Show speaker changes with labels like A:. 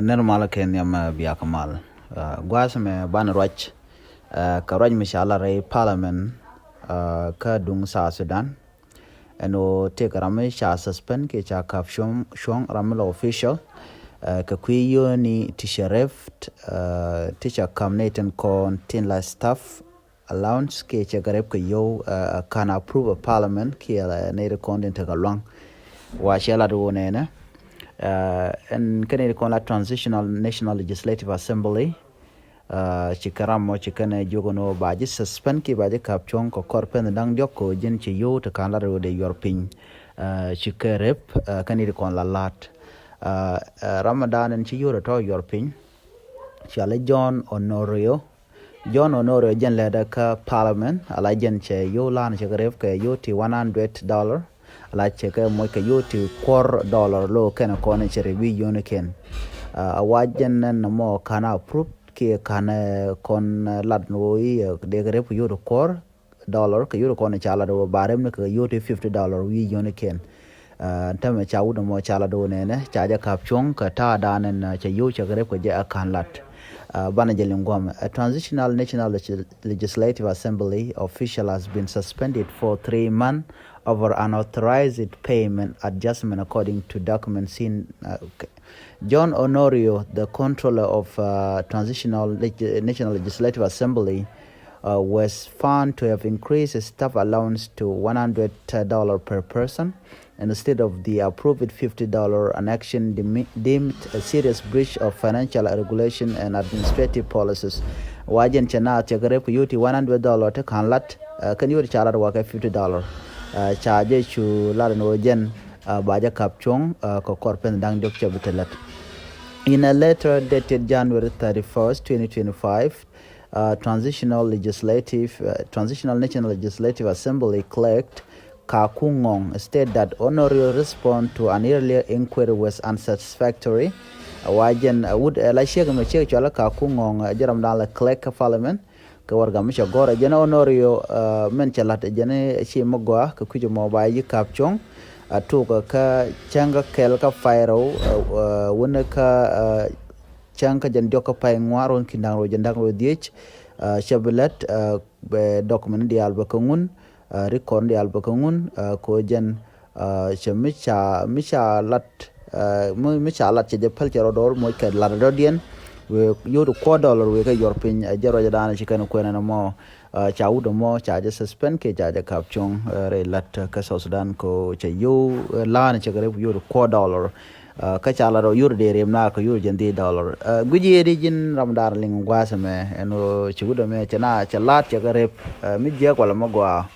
A: normal ken yam biya kamal gwas me ban rach ka raj mishala ray parliament ka dung sa Sudan eno take rame sha suspend ke cha kap shong ramlo official ka kuii ni tishareft teacher camnaten kon tin la staff allowance ke cha garep ko yo can approve a parliament ke ne de kon den ta long wa shela do ne na and Kennedy Conla Transitional National Legislative Assembly chikaramo chikane jogono baji suspend ki baji kapchong ko korpen dang joko jin chi yo to kan la de yorpin chikarep Kennedy Conla lat Ramadan and chi yo to yorpin chale John Honorio jen leda ka parliament ala jen che yo lan chikarep ke yo ti $100 la cheke mo ke yoti $4 lo kana kone chere wi yone ken awajen nan mo kana approve ke kana kon lad no yi de gre pu yodo $4 ke yodo kone chala do barem ne ke yoti $50 wi yone ken tame chawu do mo chala do ne ne chaja kapchong ka ta danen che yo che gre ko je akan lat bana jelingom a transitional national legislative assembly official has been suspended for 3 months over unauthorized payment adjustment according to documents seen. John Honorio, the controller of Transitional National Legislative Assembly, was found to have increased his staff allowance to $100 per person instead of the approved $50, an action deemed a serious breach of financial regulation and administrative policies. Wajen chana chagare yuti $100 te kanlat kan yuti charar waka $50. Charge chu laran ojen baja kapchong ko korpen dang jok chabitelat. In a letter dated January 31st, 2025, Transitional National Legislative Assembly clerk Kakungong stated that Honorio response to an earlier inquiry was unsatisfactory. Wajen would la shega me che chala Kakungong jaram dala clerk parliament ka warga misha gora jana Honorio men chalat jane shi mogwa ka kujo mobile kapchong atu ka changa kel ka fairo wona ka changa jan joka pay ngwaron kindango jandang diech shabelet be document di alba kangun record di alba kangun ko jan misha lat je pel chero dor mo ka la dodien we yodo $4 we ka yorpin jaro jadana chikana ko na mo chawdo mo chaje suspend ke jaja kapchong re lat ka Sudan ko che yo lan chagare yodo $4 ka chala ro yurde rem na ko yurde $10 guji edi jin ramdar ling gwasame eno chigudo me chana chalat chagare mi je kwala magwa